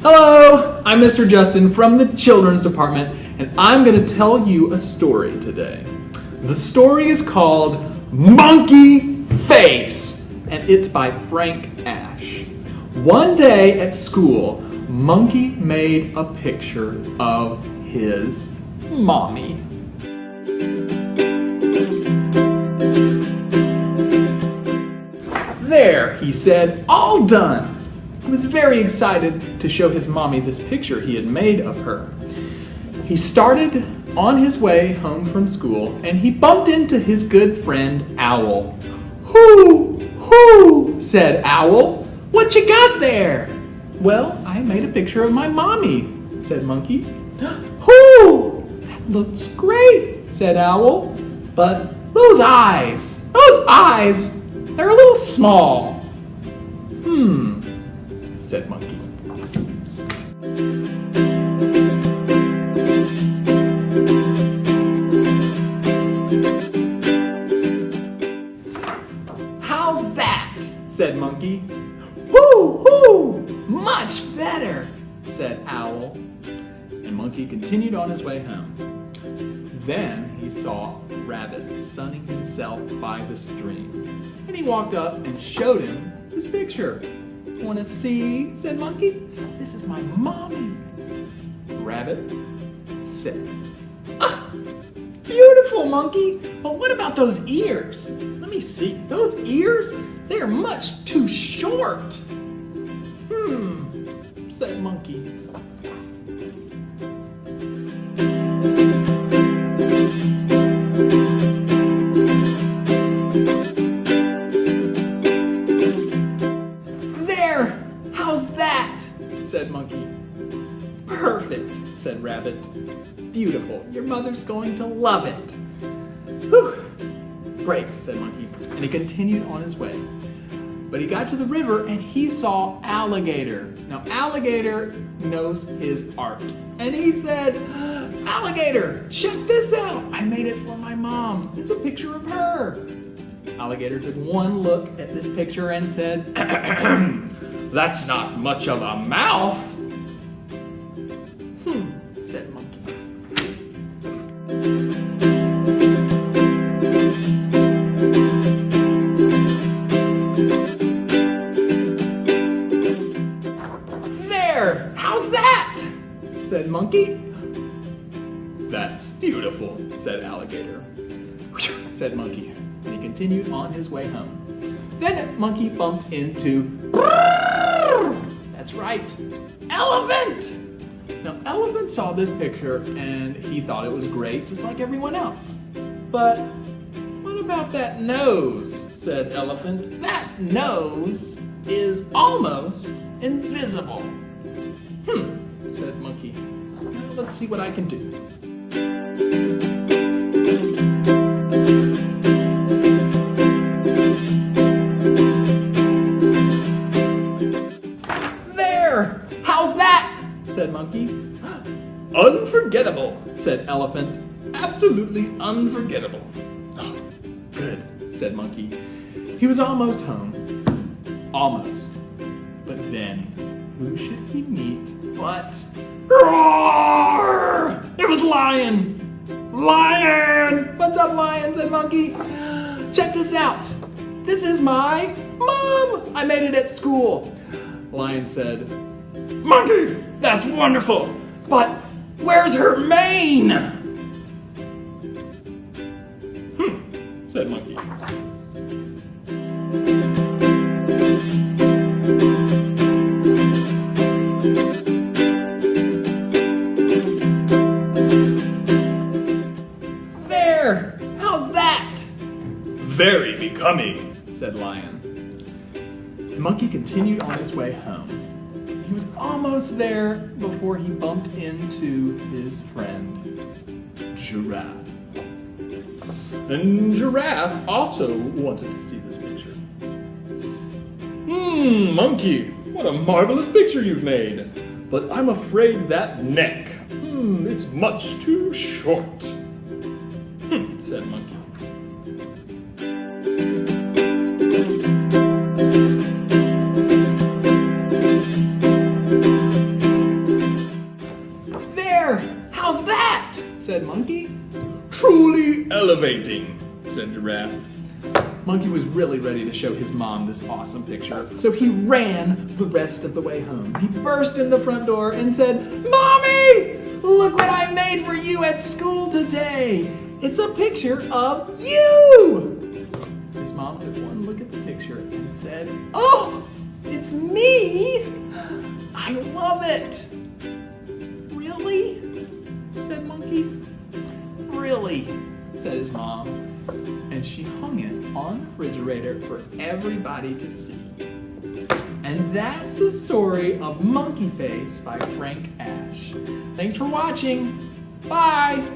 Hello, I'm Mr. Justin from the Children's Department, and I'm going to tell you a story today. The story is called Monkey Face, and it's by Frank Asch. One day at school, Monkey made a picture of his mommy. There, he said, all done. He was very excited to show his mommy this picture he had made of her. He started on his way home from school and he bumped into his good friend Owl. "Hoo, hoo," said Owl. "What you got there?" "Well, I made a picture of my mommy," said Monkey. "Hoo, that looks great," said Owl. "But those eyes, they're a little small." Said Monkey. "How's that?" said Monkey. "Hoo, hoo, much better," said Owl. And Monkey continued on his way home. Then he saw Rabbit sunning himself by the stream, and he walked up and showed him his picture. "Want to see?" said Monkey. "This is my mommy." Rabbit said, "Beautiful, Monkey, but what about those ears? Let me see. Those ears, they're much too short." Said Monkey. Said Monkey. "Perfect," said Rabbit. "Beautiful. Your mother's going to love it." "Whew. Great," said Monkey, and he continued on his way. But he got to the river and he saw Alligator. Now Alligator knows his art, and he said, "Alligator, check this out. I made it for my mom. It's a picture of her." Alligator took one look at this picture and said, "That's not much of a mouth." Said Monkey. "There! How's that?" said Monkey. "That's beautiful," said Alligator. Said Monkey, and he continued on his way home. Then Monkey bumped into, that's right, Elephant! Now Elephant saw this picture and he thought it was great, just like everyone else. "But what about that nose?" said Elephant. "That nose is almost invisible." Said Monkey. "Well, let's see what I can do." Said Monkey. "Unforgettable," said Elephant. "Absolutely unforgettable." "Oh, good," said Monkey. He was almost home. Almost. But then, who should he meet but... Roar! It was Lion! "Lion! What's up, Lion?" said Monkey. "Check this out. This is my mom. I made it at school." Lion said, "Monkey, that's wonderful, but where's her mane?" Said Monkey. "There! How's that?" "Very becoming," said Lion. The Monkey continued on his way home. He was almost there before he bumped into his friend, Giraffe. And Giraffe also wanted to see this picture. "Monkey, what a marvelous picture you've made. But I'm afraid that neck, it's much too short." Said Monkey. salivating, said Giraffe. Monkey was really ready to show his mom this awesome picture, so he ran the rest of the way home. He burst in the front door and said, "Mommy, look what I made for you at school today. It's a picture of you." His mom took one look at the picture and said, "Oh, it's me. I love it." "Really?" said Monkey. "Really," said his mom. And she hung it on the refrigerator for everybody to see. And that's the story of Monkey Face by Frank Asch. Thanks for watching. Bye.